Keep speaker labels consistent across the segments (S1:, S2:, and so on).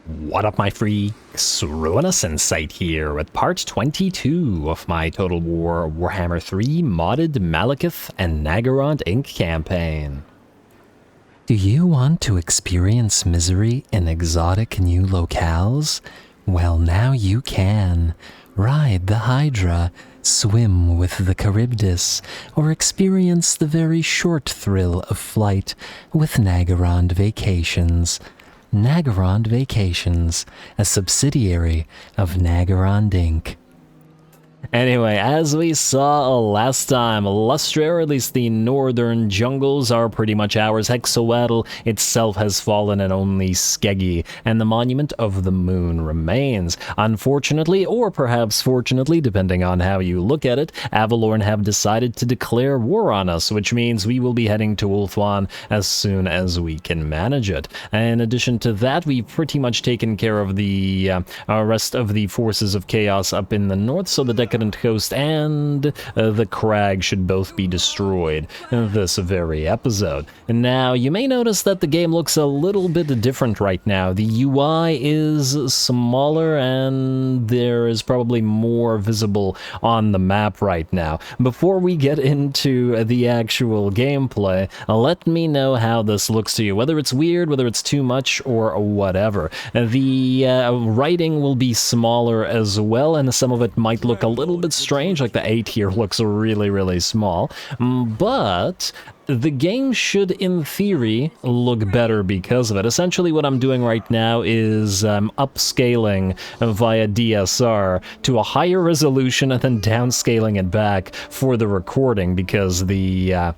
S1: What up, my freaks? RuinousInsight here with part 22 of my Total War Warhammer 3 modded Malekith and Naggarond Inc. campaign. Do you want to experience misery in exotic new locales? Well, now you can. Ride the Hydra, swim with the Charybdis, or experience the very short thrill of flight with Naggarond Vacations. Naggarond Vacations, a subsidiary of Naggarond Inc. Anyway, as we saw last time, Lustria, or at least the northern jungles, are pretty much ours. Hexawatl itself has fallen and only Skeggi and the Monument of the Moon remains. Unfortunately, or perhaps fortunately, depending on how you look at it, Avalorn have decided to declare war on us, which means we will be heading to Ulthuan as soon as we can manage it. In addition to that, we've pretty much taken care of the rest of the forces of chaos up in the north, so the Decadent Coast and the Crag should both be destroyed in this very episode. And now, you may notice that the game looks a little bit different right now. The UI is smaller and there is probably more visible on the map right now. Before we get into the actual gameplay, let me know how this looks to you, whether it's weird, whether it's too much, or whatever. The writing will be smaller as well, and some of it might look a little bit strange, like the 8 here looks really small, but the game should, in theory, look better because of it. Essentially, what I'm doing right now is upscaling via DSR to a higher resolution and then downscaling it back for the recording because the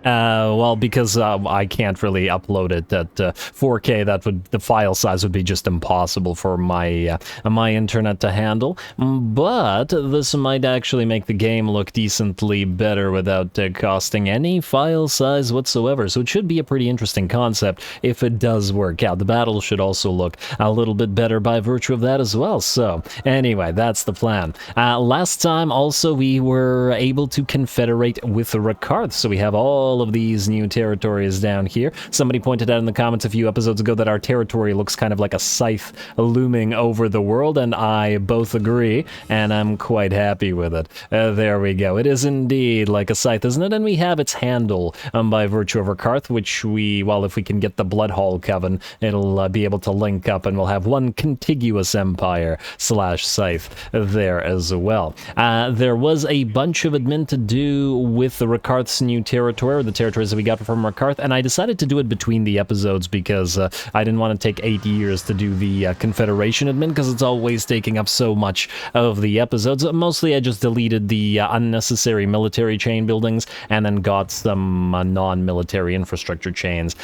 S1: because I can't really upload it at 4K. The file size would be just impossible for my my internet to handle. But this might actually make the game look decently better without costing any file size whatsoever. So it should be a pretty interesting concept if it does work out. The battle should also look a little bit better by virtue of that as well. So anyway, that's the plan. Last time also we were able to confederate with Rakarth, so we have all of these new territories down here. Somebody pointed out in the comments a few episodes ago that our territory looks kind of like a scythe looming over the world, and I both agree, and I'm quite happy with it. There we go. It is indeed like a scythe, isn't it? And we have its handle by virtue of Rakarth, which if we can get the Bloodhall Coven, it'll be able to link up, and we'll have one contiguous empire / scythe there as well. There was a bunch of admin to do with the Rakarth's new territory, the territories that we got from Rakarth, and I decided to do it between the episodes because I didn't want to take 8 years to do the Confederation admin because it's always taking up so much of the episodes. Mostly I just deleted the unnecessary military chain buildings and then got some non-military infrastructure chains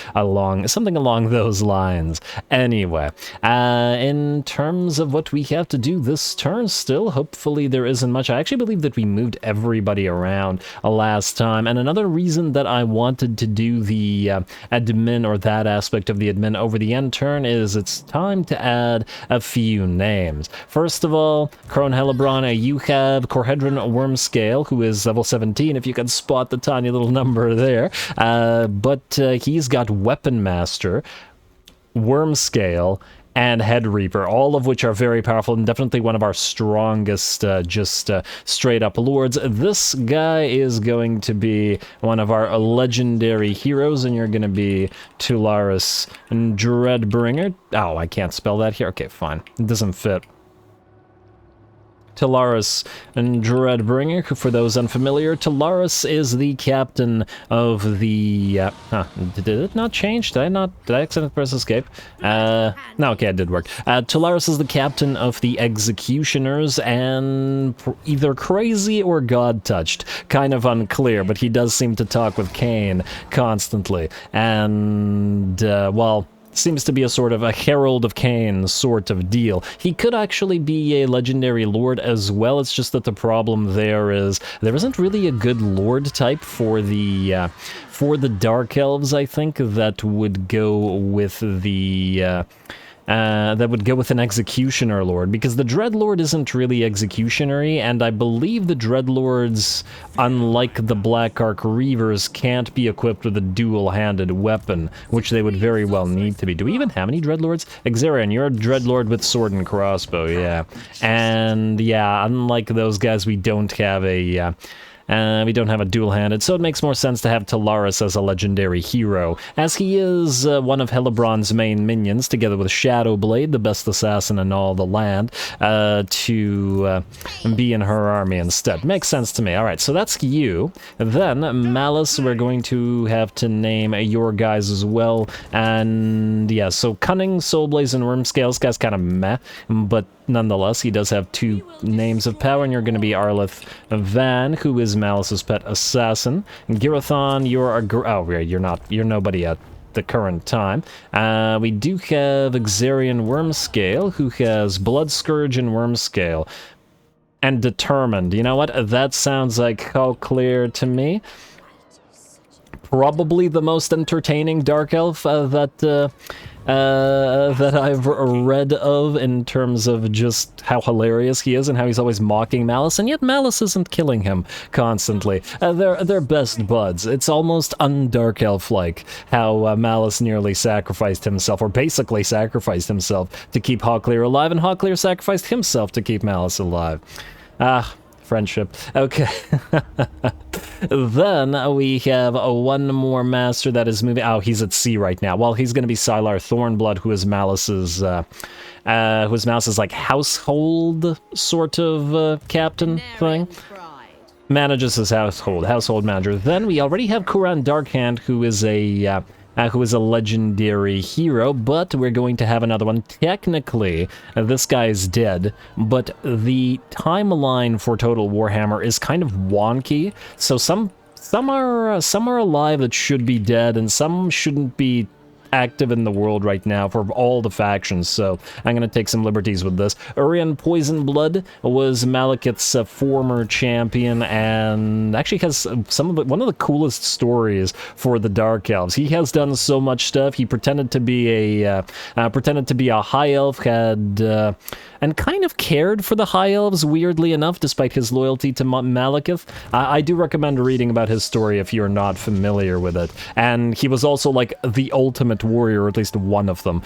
S1: something along those lines. Anyway, in terms of what we have to do this turn still, hopefully there isn't much. I actually believe that we moved everybody around last time, and another reason that I wanted to do the admin, or that aspect of the admin, over the end turn is it's time to add a few names. First of all, Crone Hellebron, you have Corhedron Wormscale, who is level 17, if you can spot the tiny little number there, but he's got Weapon Master, Wormscale, and Head Reaper, all of which are very powerful and definitely one of our strongest straight up lords. This guy is going to be one of our legendary heroes, and you're going to be Tularis Dreadbringer. Oh, I can't spell that here. Okay, fine. It doesn't fit. Tularis and Dreadbringer, who, for those unfamiliar, Tularis is the captain of the... did it not change? Did I accidentally press escape? No, okay, it did work. Tularis is the captain of the Executioners, and either crazy or god-touched. Kind of unclear, but he does seem to talk with Cain constantly. And, seems to be a sort of a Herald of Cain sort of deal. He could actually be a legendary lord as well. It's just that the problem there is there isn't really a good lord type for the Dark Elves, I think, that would go with the that would go with an Executioner Lord, because the Dreadlord isn't really executionary, and I believe the Dreadlords, unlike the Black Arc Reavers, can't be equipped with a dual-handed weapon, which they would very well need to be. Do we even have any Dreadlords? Exarian, you're a Dreadlord with sword and crossbow, yeah. And yeah, unlike those guys, we don't have a... we don't have a dual-handed, so it makes more sense to have Talaris as a legendary hero, as he is one of Hellebron's main minions, together with Shadowblade, the best assassin in all the land, to be in her army instead. Makes sense to me. Alright, so that's you. Then, Malice, we're going to have to name your guys as well, and yeah, so Cunning, Soulblaze, and Wormscale, this guy's kind of meh, but nonetheless, he does have 2 names of power, and you're going to be Arleth Van, who is Malice's pet assassin. And Girathon, you're a... oh, you're not. You're nobody at the current time. We do have Exarian Wormscale, who has Blood Scourge and Wormscale. And Determined. You know what? That sounds like Clear to me. Probably the most entertaining Dark Elf that I've read of, in terms of just how hilarious he is and how he's always mocking Malice, and yet Malice isn't killing him constantly. They're best buds. It's almost un-Dark Elf-like how Malice nearly sacrificed himself, or basically sacrificed himself to keep Hawklear alive, and Hawklear sacrificed himself to keep Malice alive. Ah, friendship. Okay. Then we have one more master that is moving. Oh, he's at sea right now. Well, he's going to be Sylar Thornblood, who is Malice's like household sort of captain thing. Manages his household manager. Then we already have Kuran Darkhand, who is a legendary hero, but we're going to have another one. Technically, this guy is dead, but the timeline for Total Warhammer is kind of wonky, so some are alive that should be dead, and some shouldn't be active in the world right now for all the factions, so I'm going to take some liberties with this. Urian Poisonblood was Malekith's former champion, and actually has one of the coolest stories for the Dark Elves. He has done so much stuff. He pretended to be a high elf, had and kind of cared for the High Elves, weirdly enough, despite his loyalty to Malekith. I do recommend reading about his story if you're not familiar with it. And he was also, like, the ultimate warrior, or at least one of them.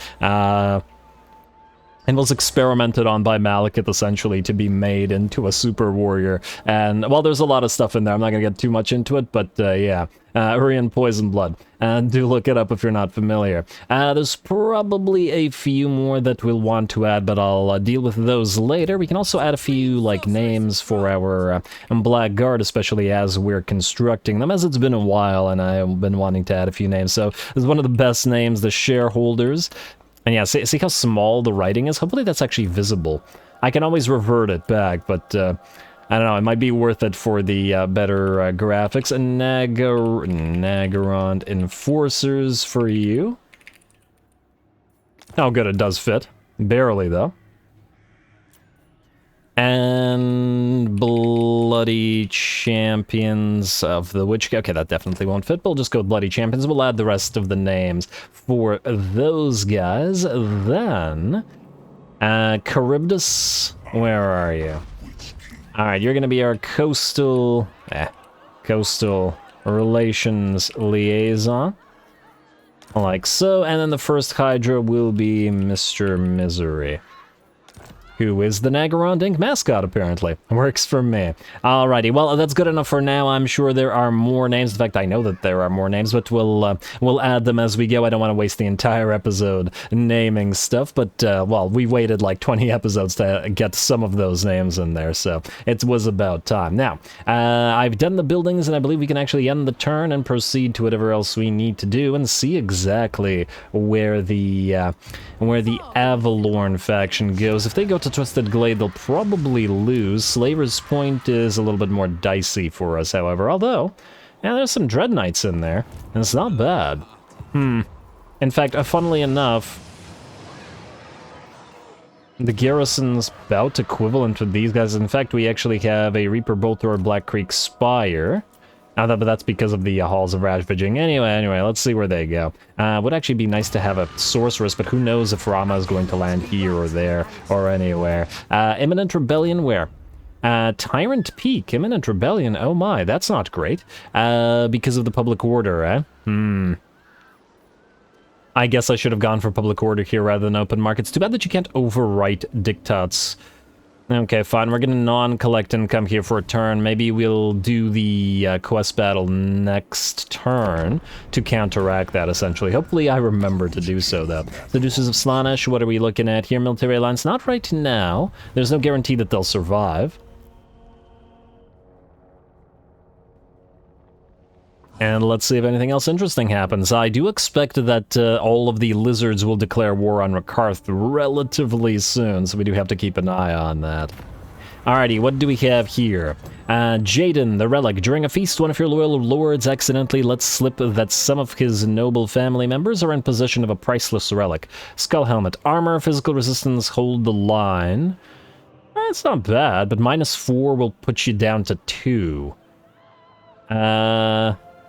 S1: And was experimented on by Malekith, essentially, to be made into a super warrior. And, well, there's a lot of stuff in there. I'm not going to get too much into it, but, yeah. Urian Poisonblood. Do look it up if you're not familiar. There's probably a few more that we'll want to add, but I'll deal with those later. We can also add a few, like, names for our Black Guard, especially as we're constructing them, as it's been a while, and I've been wanting to add a few names. So, this is one of the best names, the Shareholders. And yeah, see how small the writing is? Hopefully that's actually visible. I can always revert it back, but I don't know, it might be worth it for the better graphics. And Naggarond Enforcers for you. Oh good, it does fit. Barely, though. And Bloody Champions of the Witch King. Okay, that definitely won't fit, but we'll just go with Bloody Champions. We'll add the rest of the names for those guys. Then, Charybdis, where are you? Alright, you're gonna be our coastal relations liaison. Like so, and then the first Hydra will be Mr. Misery, who is the Naggarond Inc. mascot, apparently. Works for me. Alrighty, well, that's good enough for now. I'm sure there are more names. In fact, I know that there are more names, but we'll add them as we go. I don't want to waste the entire episode naming stuff, but, well, we waited like 20 episodes to get some of those names in there, so it was about time. Now, I've done the buildings, and I believe we can actually end the turn and proceed to whatever else we need to do and see exactly where the Avalorn faction goes. If they go to Twisted Glade, they'll probably lose. Slaver's Point is a little bit more dicey for us, however, although, yeah, there's some Dread Knights in there, and it's not bad. In fact, funnily enough, the garrison's about equivalent to these guys. In fact, we actually have a Reaper Bolter or Black Creek Spire, But that's because of the halls of ravaging. Anyway, let's see where they go. Would actually be nice to have a sorceress, but who knows if Rama is going to land here or there or anywhere. Imminent rebellion where? Tyrant Peak, imminent rebellion. Oh my, that's not great. Because of the public order, eh? I guess I should have gone for public order here rather than open markets. Too bad that you can't overwrite diktats. Okay, fine. We're gonna non-collect income here for a turn. Maybe we'll do the quest battle next turn to counteract that, essentially. Hopefully I remember to do so, though. Seducers of Slaanesh, what are we looking at here? Military alliance, not right now. There's no guarantee that they'll survive. And let's see if anything else interesting happens. I do expect that all of the lizards will declare war on Rakarth relatively soon, so we do have to keep an eye on that. Alrighty, what do we have here? Jaden, the Relic. During a feast, one of your loyal lords accidentally lets slip that some of his noble family members are in possession of a priceless relic. Skull helmet. Armor, physical resistance, hold the line. That's not bad, but -4 will put you down to 2.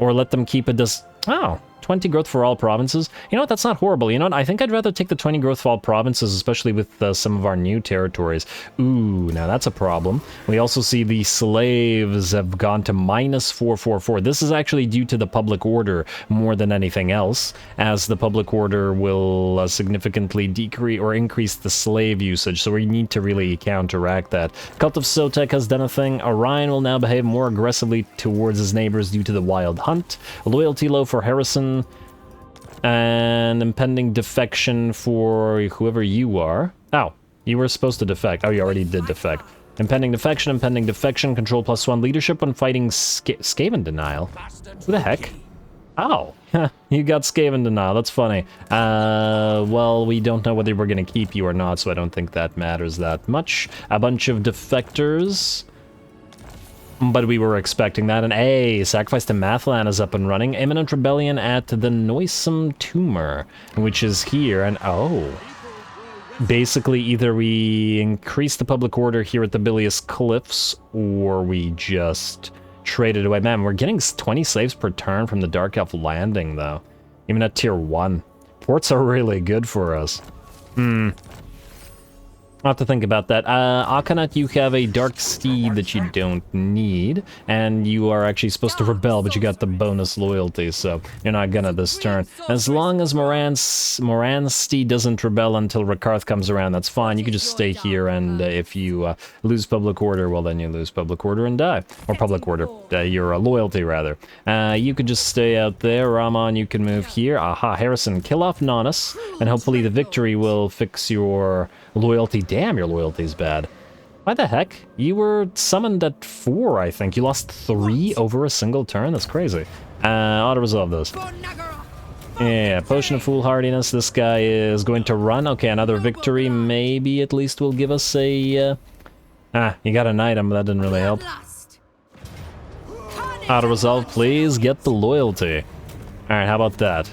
S1: Or let them keep it as... Oh, 20 growth for all provinces. You know what, that's not horrible. You know what, I think I'd rather take the 20 growth for all provinces, especially with some of our new territories. Ooh, now that's a problem. We also see the slaves have gone to -444. This is actually due to the public order more than anything else, as the public order will significantly decrease or increase the slave usage, so we need to really counteract that. Cult of Sotek has done a thing. Orion will now behave more aggressively towards his neighbors due to the wild hunt. Loyalty low for Harrison. And impending defection for whoever you are. Oh, you were supposed to defect. Oh, you already did defect. Impending defection, control +1 leadership when fighting Skaven denial. Who the heck? Oh, you got Skaven denial, that's funny. Well, we don't know whether we're gonna keep you or not, so I don't think that matters that much. A bunch of defectors. But we were expecting that. And hey, Sacrifice to Mathlan is up and running. Imminent Rebellion at the Noisome Tumor, which is here. And oh, basically either we increase the public order here at the Bilious Cliffs, or we just trade it away. Man, we're getting 20 slaves per turn from the Dark Elf Landing, though. Even at tier 1. Ports are really good for us. I'll have to think about that. Akhenaten, you have a Dark Steed that you don't need, and you are actually supposed to rebel, but you got the bonus loyalty, so you're not gonna this turn. As long as Moran's Steed doesn't rebel until Rakarth comes around, that's fine. You can just stay here, and if you lose public order, well then you lose public order and die. Or public order, your loyalty rather. You could just stay out there. Rahman, you can move here. Aha, Harrison, kill off Nonus, and hopefully the victory will fix your loyalty. Damn, your loyalty is bad. Why the heck? You were summoned at 4, I think. You lost 3 over a single turn? That's crazy. Auto-resolve those. Yeah, Potion of Foolhardiness. This guy is going to run. Okay, another victory. Maybe at least will give us a... you got an item, but that didn't really help. Auto-resolve, please. Get the loyalty. Alright, how about that?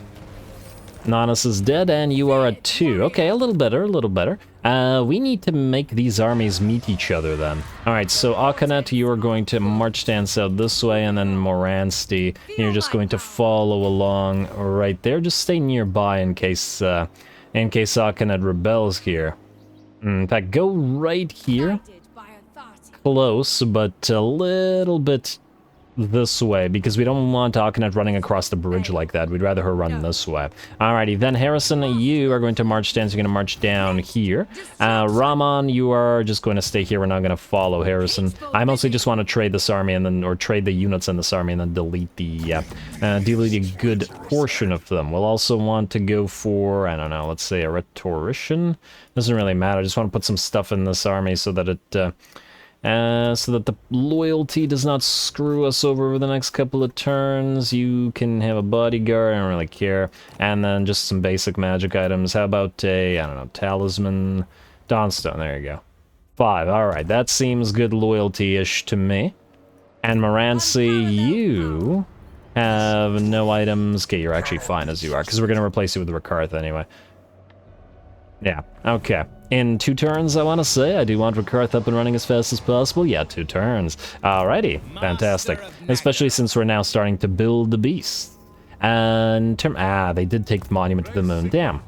S1: Nonus is dead, and you are at 2. Okay, a little better, a little better. We need to make these armies meet each other, then. Alright, so Akhenaten, you are going to march down south this way, and then Moransti, you're just going to follow along right there. Just stay nearby in case Akhenaten rebels here. In fact, go right here. Close, but a little bit this way, because we don't want Akhenaten running across the bridge like that. We'd rather her run this way. Alrighty, then Harrison, you are going to march down, so you're going to march down here. Rahman, you are just going to stay here. We're not going to follow Harrison. I mostly just want to trade this army, and then, or trade the units in this army, and then delete a good portion of them. We'll also want to go for, I don't know, let's say a rhetorician. Doesn't really matter. I just want to put some stuff in this army so that it... so that the loyalty does not screw us over the next couple of turns. You can have a bodyguard, I don't really care. And then just some basic magic items. How about a, I don't know, talisman, Dawnstone, there you go. 5, alright, that seems good loyalty-ish to me. And Moranci, you have no items. Okay, you're actually fine as you are, because we're going to replace you with Rakarth anyway. Yeah, okay. In 2 turns, I want to say. I do want Rakarth up and running as fast as possible. Yeah, 2 turns. Alrighty, fantastic. Especially since we're now starting to build the beast. And they did take the Monument to the Moon. Damn.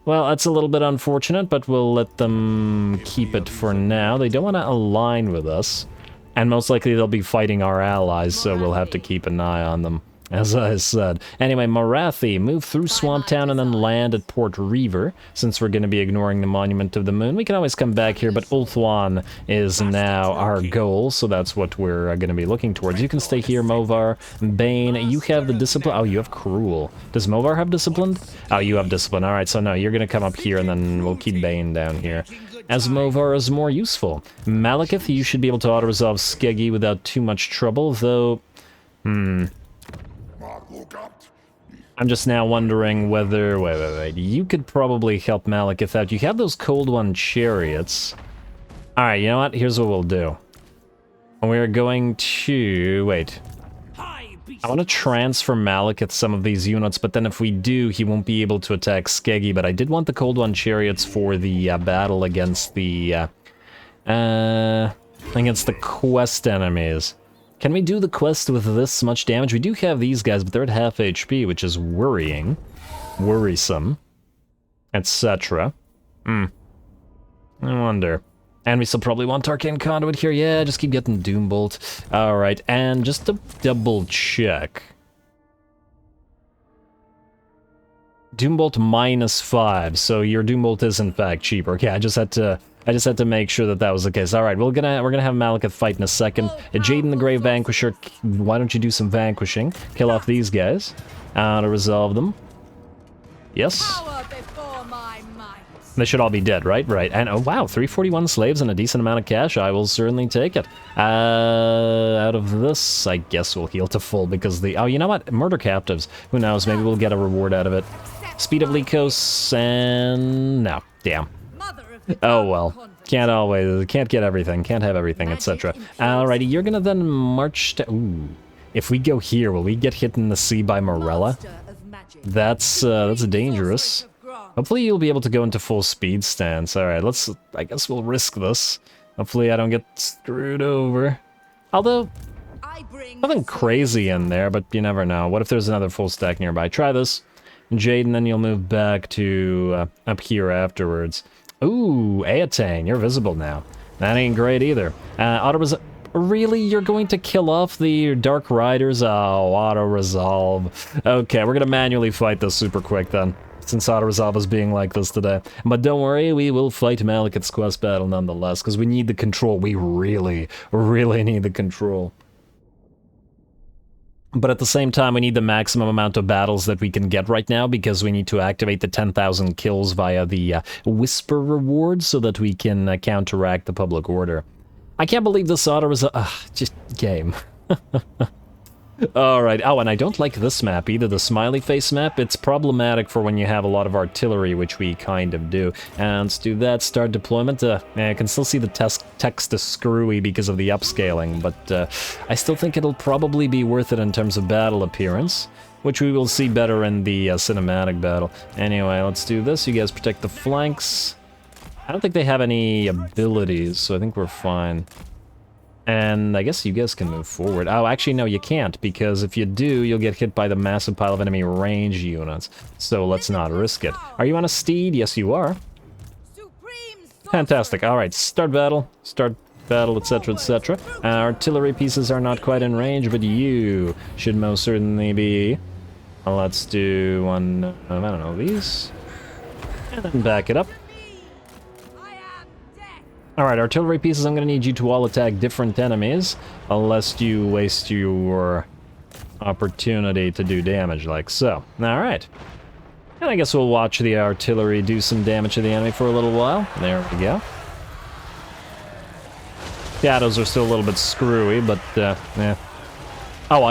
S1: Well, that's a little bit unfortunate, but we'll let them keep it for now. They don't want to align with us. And most likely they'll be fighting our allies, so we'll have to keep an eye on them, as I said. Anyway, Marathi, move through Swamp Town and then land at Port Reaver. Since we're going to be ignoring the Monument of the Moon, we can always come back here, but Ulthuan is now our goal, so that's what we're going to be looking towards. You can stay here, Movar. Bane, you have the Discipline. Oh, you have Cruel. Does Movar have Discipline? Oh, you have Discipline. Alright, so no, you're going to come up here, and then we'll keep Bane down here, as Movar is more useful. Malekith, you should be able to auto-resolve Skeggi without too much trouble, though... I'm just now wondering whether... Wait. You could probably help Malekith out. You have those Cold One chariots. Alright, you know what? Here's what we'll do. We're going to... Wait. I want to transfer Malekith some of these units, but then if we do, he won't be able to attack Skeggi. But I did want the Cold One chariots for the battle against the... against the quest enemies. Can we do the quest with this much damage? We do have these guys, but they're at half HP, which is worrying. Worrisome. Etc. I wonder. And we still probably want Arcane Conduit here. Yeah, just keep getting Doombolt. Alright, and just to double check. Doombolt -5, so your Doombolt is in fact cheaper. Okay, I just had to make sure that that was the case. All right, we're gonna have Malekith fight in a second. Jaden the Grave Vanquisher, why don't you do some vanquishing? Kill off these guys to resolve them. Yes. They should all be dead, right? Right. And oh wow, 341 slaves and a decent amount of cash. I will certainly take it. Out of this, I guess we'll heal to full because the... Oh, you know what? Murder captives. Who knows? Maybe we'll get a reward out of it. Speed of Lycos and... No. Damn. Oh well. Can't get everything. Can't have everything, etc. Alrighty, you're gonna then march to... Ooh. If we go here, will we get hit in the sea by Morella? That's dangerous. Hopefully you'll be able to go into full speed stance. Alright, I guess we'll risk this. Hopefully I don't get screwed over. Although, nothing crazy in there, but you never know. What if there's another full stack nearby? Try this. Jaden, then you'll move back to up here afterwards. Ooh, Aetang, you're visible now. That ain't great either. Really? You're going to kill off the Dark Riders? Oh, auto-resolve. Okay, we're gonna manually fight this super quick then, since auto-resolve is being like this today. But don't worry, we will fight Malekith's quest battle nonetheless, because we need the control. We really, really need the control. But at the same time, we need the maximum amount of battles that we can get right now, because we need to activate the 10,000 kills via the Whisper reward, so that we can counteract the public order. I can't believe this auto-resolve... just game. Alright, oh, and I don't like this map either, the smiley face map. It's problematic for when you have a lot of artillery, which we kind of do. And let's do that, start deployment. I can still see the text is screwy because of the upscaling, but I still think it'll probably be worth it in terms of battle appearance, which we will see better in the cinematic battle. Anyway, let's do this. You guys protect the flanks. I don't think they have any abilities, so I think we're fine. And I guess you guys can move forward. Oh, actually, no, you can't, because if you do, you'll get hit by the massive pile of enemy range units. So let's not risk it. Are you on a steed? Yes, you are. Fantastic. All right, start battle, etc., etc. Artillery pieces are not quite in range, but you should most certainly be. Let's do one, I don't know, these. And then back it up. Alright, artillery pieces, I'm gonna need you to all attack different enemies, unless you waste your opportunity to do damage, like so. Alright. And I guess we'll watch the artillery do some damage to the enemy for a little while. There we go. Shadows are still a little bit screwy, but, yeah. Oh,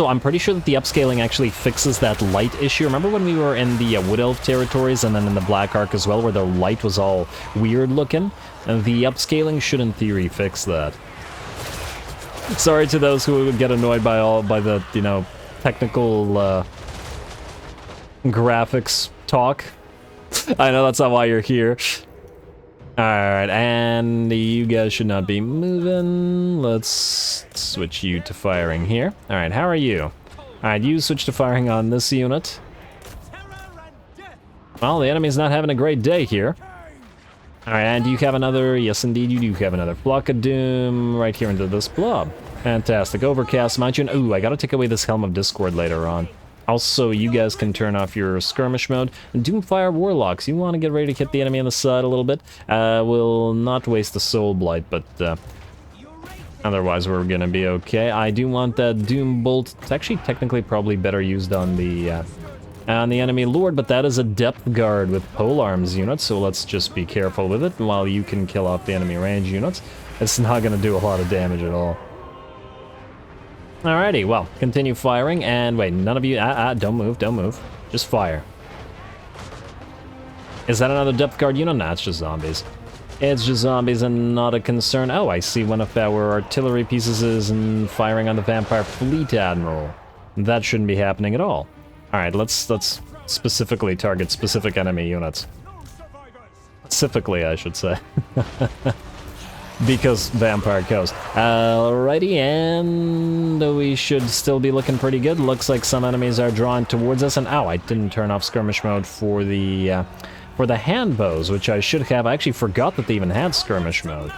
S1: I'm pretty sure that the upscaling actually fixes that light issue. Remember when we were in the Wood Elf territories and then in the Black Ark as well, where the light was all weird looking? And the upscaling should, in theory, fix that. Sorry to those who would get annoyed by the, you know, technical, graphics talk. I know that's not why you're here. Alright, and you guys should not be moving. Let's switch you to firing here. Alright, how are you? Alright, you switch to firing on this unit. Well, the enemy's not having a great day here. Alright, and you have another, yes indeed you do have another block of doom right here into this blob. Fantastic. Overcast mountain. Ooh, I gotta take away this Helm of Discord later on. Also, you guys can turn off your skirmish mode. Doomfire Warlocks, you want to get ready to hit the enemy on the side a little bit. We'll not waste the Soul Blight, but otherwise we're gonna be okay. I do want that Doom Bolt. It's actually technically probably better used on the enemy lord, but that is a depth guard with polearms units, so let's just be careful with it while you can kill off the enemy range units. It's not gonna do a lot of damage at all. Alrighty, well, continue firing, and wait, none of you, don't move, just fire. Is that another depth guard unit? Nah, it's just zombies. It's just zombies and not a concern. Oh, I see one of our artillery pieces is firing on the Vampire Fleet Admiral. That shouldn't be happening at all. Alright, let's specifically target specific enemy units. Specifically, I should say. Because Vampire Coast. Alrighty, and we should still be looking pretty good. Looks like some enemies are drawn towards us, and ow, I didn't turn off skirmish mode for the hand bows, which I should have. I actually forgot that they even had skirmish mode.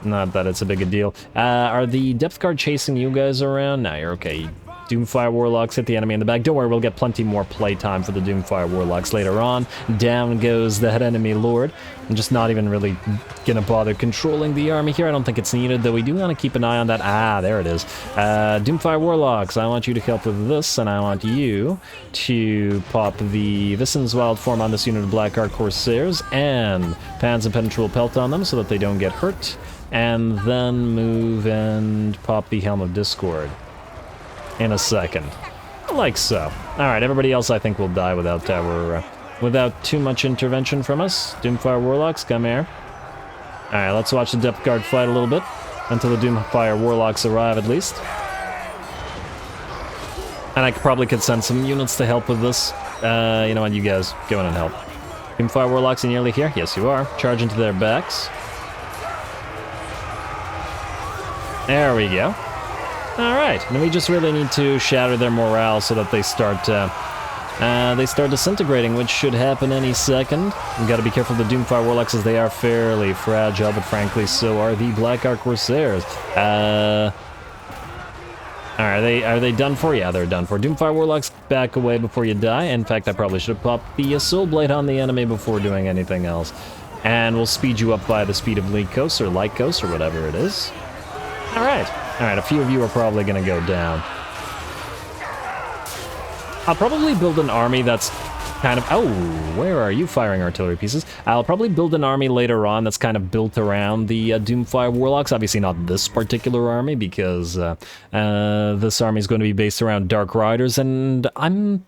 S1: Not that it's a big a deal. Are the depth guard chasing you guys around? No, you're okay. Doomfire Warlocks hit the enemy in the back. Don't worry, we'll get plenty more playtime for the Doomfire Warlocks later on. Down goes that enemy lord. I'm just not even really gonna bother controlling the army here. I don't think it's needed, though we do want to keep an eye on that. Ah, there it is. Doomfire Warlocks, I want you to help with this, and I want you to pop the Visen's Wild Form on this unit of Black Ark Corsairs, and Pan's Impenetrable Pelt on them so that they don't get hurt, and then move and pop the Helm of Discord in a second, like so. All right, everybody else I think will die without without too much intervention from us. Doomfire Warlocks, come here. All right, let's watch the depth guard fight a little bit until the Doomfire Warlocks arrive, at least. And I probably could send some units to help with this. You know what? You guys go in and help. Doomfire Warlocks, are you nearly here? Yes, you are. Charge into their backs. There we go. Alright, and we just really need to shatter their morale so that they start disintegrating, which should happen any second. We've got to be careful of the Doomfire Warlocks as they are fairly fragile, but frankly so are the Black Ark Corsairs. Alright, are they done for? Yeah, they're done for. Doomfire Warlocks, back away before you die. In fact, I probably should have popped the Soul Blade on the enemy before doing anything else. And we'll speed you up by the speed of Lycos or Lycos or whatever it is. Alright. Alright, a few of you are probably gonna go down. I'll probably build an army that's kind of... Oh, where are you firing artillery pieces? I'll probably build an army later on that's kind of built around the Doomfire Warlocks. Obviously not this particular army, because this army is going to be based around Dark Riders, and I'm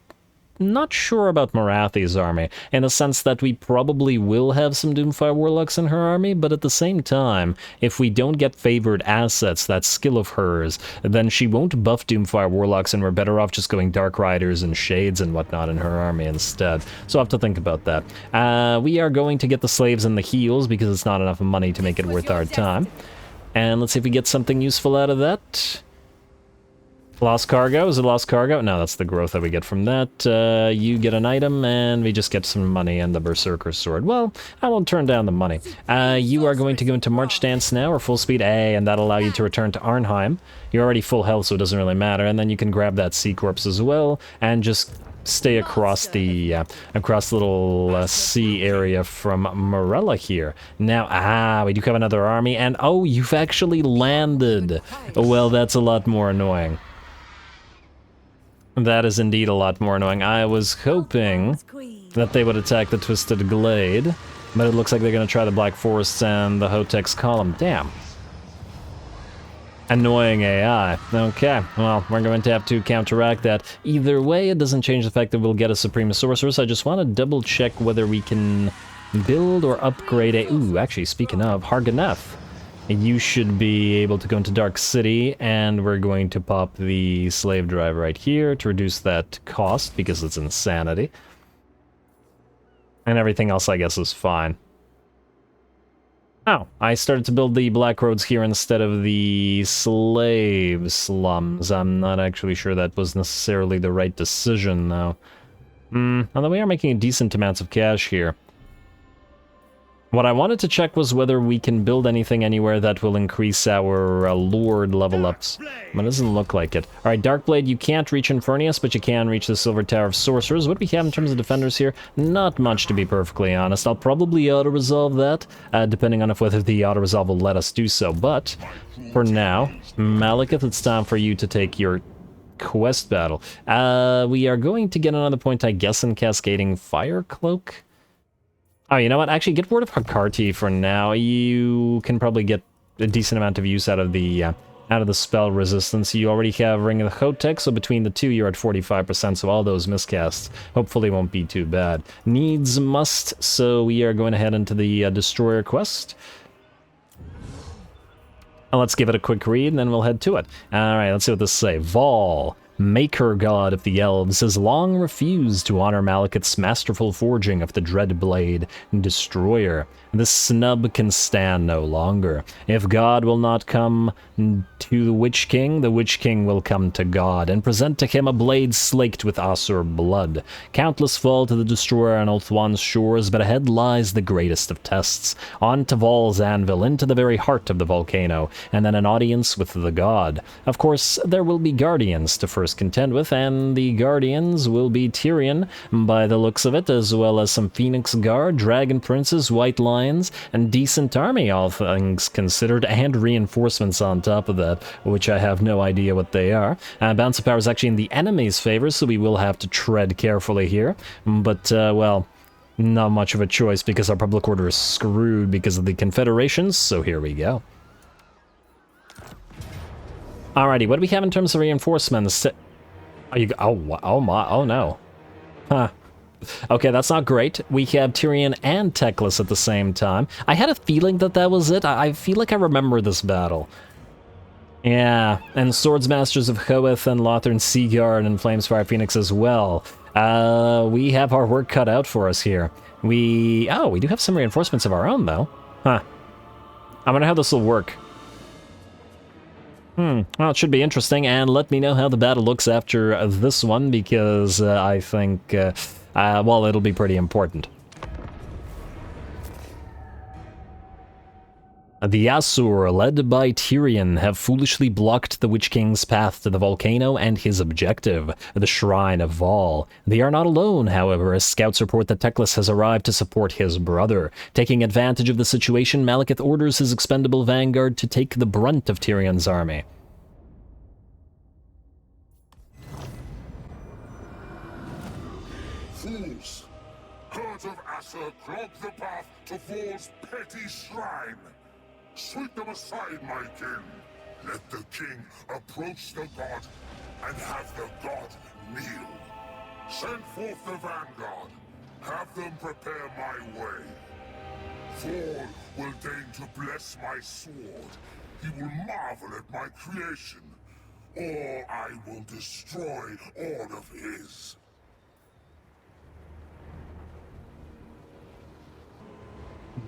S1: not sure about Morathi's army, in the sense that we probably will have some Doomfire Warlocks in her army, but at the same time, if we don't get favored assets, that skill of hers, then she won't buff Doomfire Warlocks, and we're better off just going Dark Riders and Shades and whatnot in her army instead. So I'll have to think about that. We are going to get the slaves and the heals, because it's not enough money to make it worth our time. And let's see if we get something useful out of that. Lost cargo? Is it lost cargo? No, that's the growth that we get from that. You get an item, and we just get some money and the Berserker Sword. Well, I won't turn down the money. You are going to go into March Stance now, or full speed A, and that'll allow you to return to Arnheim. You're already full health, so it doesn't really matter. And then you can grab that Sea Corpse as well, and just stay across the little sea area from Morella here. Now, we do have another army, and oh, you've actually landed. Well, that's a lot more annoying. That is indeed a lot more annoying. I was hoping that they would attack the Twisted Glade, but it looks like they're going to try the Black Forests and the Hotex Column. Damn. Annoying AI. Okay, well, we're going to have to counteract that. Either way, it doesn't change the fact that we'll get a Supreme Sorceress. I just want to double check whether we can build or upgrade a... Ooh, actually, speaking of, Harganeth. You should be able to go into Dark City, and we're going to pop the Slave Drive right here to reduce that cost, because it's insanity. And everything else, I guess, is fine. Oh, I started to build the black roads here instead of the slave slums. I'm not actually sure that was necessarily the right decision, though. Although we are making decent amounts of cash here. What I wanted to check was whether we can build anything anywhere that will increase our Lord level ups. But it doesn't look like it. Alright, Darkblade, you can't reach Infernius, but you can reach the Silver Tower of Sorcerers. What do we have in terms of defenders here? Not much, to be perfectly honest. I'll probably auto-resolve that, depending on whether the auto-resolve will let us do so. But, for now, Malekith, it's time for you to take your quest battle. We are going to get another point, I guess, in Cascading Fire Cloak. Oh, you know what? Actually, get Word of Hakarti for now. You can probably get a decent amount of use out of the spell resistance. You already have Ring of the Hotek, so between the two, you're at 45%, so all those miscasts hopefully won't be too bad. Needs must, so we are going to head into the Destroyer quest. Now let's give it a quick read, and then we'll head to it. Alright, let's see what this says. Vol, Maker God of the Elves, has long refused to honor Malekith's masterful forging of the Dread Blade Destroyer. This snub can stand no longer. If God will not come to the Witch King will come to God, and present to him a blade slaked with Asur blood. Countless fall to the Destroyer on Ulthuan's shores, but ahead lies the greatest of tests. On to Vol's anvil, into the very heart of the volcano, and then an audience with the God. Of course, there will be Guardians to first contend with, and the Guardians will be Tyrion, by the looks of it, as well as some Phoenix Guard, Dragon Princes, White Lions, and decent army, all things considered, and reinforcements on top of that, which I have no idea what they are. Bounce of Power is actually in the enemy's favor, so we will have to tread carefully here, but, well, not much of a choice because our public order is screwed because of the Confederation, so here we go. Alrighty, what do we have in terms of reinforcements? Oh no. Huh. Okay, that's not great. We have Tyrion and Teclis at the same time. I had a feeling that that was it. I feel like I remember this battle. Yeah, and Swordsmasters of Hoeth and Lothern Seaguard and Flamesfire Phoenix as well. We have our work cut out for us here. We do have some reinforcements of our own, though. Huh. I wonder how this will work. Well, it should be interesting, and let me know how the battle looks after this one, because I think, well, it'll be pretty important. The Asur, led by Tyrion, have foolishly blocked the Witch King's path to the volcano and his objective, the Shrine of Vol. They are not alone, however, as scouts report that Teclis has arrived to support his brother. Taking advantage of the situation, Malekith orders his expendable vanguard to take the brunt of Tyrion's army.
S2: Fools! Herds of Asur clog the path to Vol's petty shrine! Sweep them aside, my king! Let the king approach the god and have the god kneel. Send forth the vanguard. Have them prepare my way. Vol will deign to bless my sword. He will marvel at my creation. Or I will destroy all of his.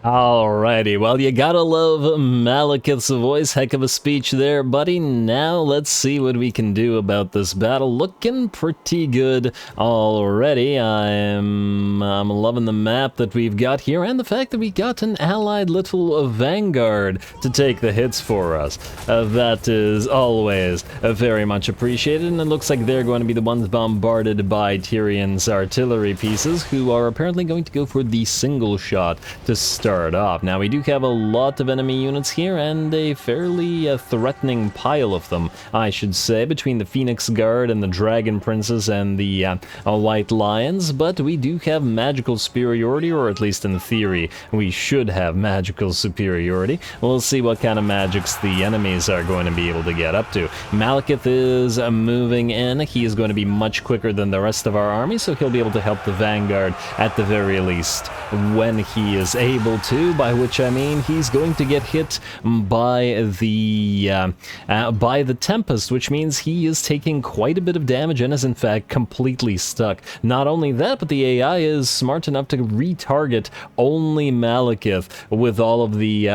S1: Alrighty, well, you gotta love Malekith's voice. Heck of a speech there, buddy. Now let's see what we can do about this battle. Looking pretty good already. I'm loving the map that we've got here, and the fact that we got an allied little vanguard to take the hits for us. That is always very much appreciated, and it looks like they're going to be the ones bombarded by Tyrion's artillery pieces, who are apparently going to go for the single shot to start off. Now, we do have a lot of enemy units here, and a fairly threatening pile of them, I should say, between the Phoenix Guard and the Dragon Princes and the White Lions, but we do have magical superiority, or at least in theory, we should have magical superiority. We'll see what kind of magics the enemies are going to be able to get up to. Malekith is moving in. He is going to be much quicker than the rest of our army, so he'll be able to help the Vanguard at the very least when he is able vulnerable to, by which I mean he's going to get hit by the Tempest, which means he is taking quite a bit of damage and is in fact completely stuck. Not only that, but the AI is smart enough to retarget only Malekith with all of the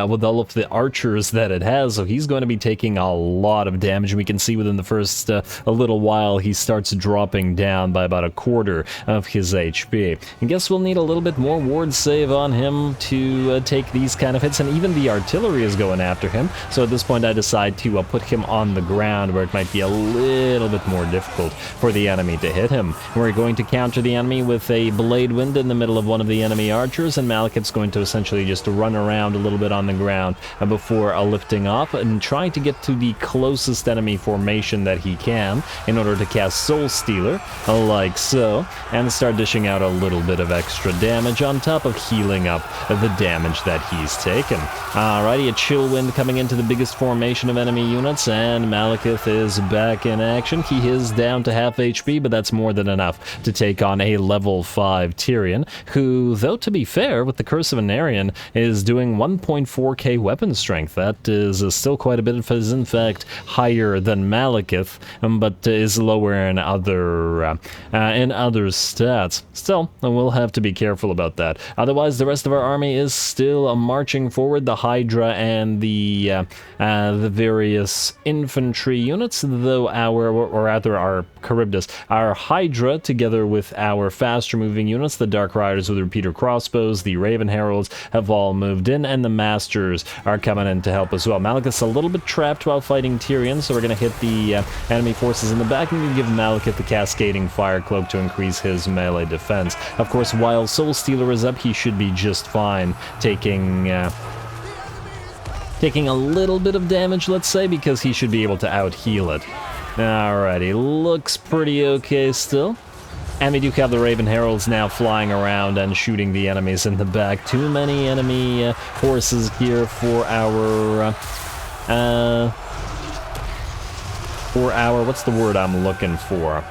S1: archers that it has, so he's going to be taking a lot of damage. And we can see within the first a little while he starts dropping down by about a quarter of his HP. I guess we'll need a little bit more ward save on him to take these kind of hits, and even the artillery is going after him. So at this point I decide to put him on the ground where it might be a little bit more difficult for the enemy to hit him. We're going to counter the enemy with a Blade Wind in the middle of one of the enemy archers, and Malekith's going to essentially just run around a little bit on the ground before lifting off and trying to get to the closest enemy formation that he can in order to cast Soul Stealer, like so, and start dishing out a little bit of extra damage on top of healing up the damage that he's taken. Alrighty, a Chill Wind coming into the biggest formation of enemy units, and Malekith is back in action. He is down to half HP, but that's more than enough to take on a level 5 Tyrion, who, though to be fair, with the Curse of Anarion, is doing 1.4k weapon strength. That is still quite a bit. It is in fact higher than Malekith, but is lower in other stats. Still, we'll have to be careful about that. Otherwise, the rest of our army is still marching forward. The Hydra and the various infantry units, though our Charybdis, our Hydra, together with our faster moving units, the Dark Riders with repeater crossbows, the Raven Heralds, have all moved in, and the Masters are coming in to help as well. Malekith's a little bit trapped while fighting Tyrion, so we're going to hit the enemy forces in the back and give Malekith the Cascading Fire Cloak to increase his melee defense. Of course, while Soul Stealer is up, he should be just fine taking a little bit of damage, let's say, because he should be able to out-heal it. Alrighty, looks pretty okay still. And we do have the Raven Heralds now flying around and shooting the enemies in the back. Too many enemy horses here for our, what's the word I'm looking for?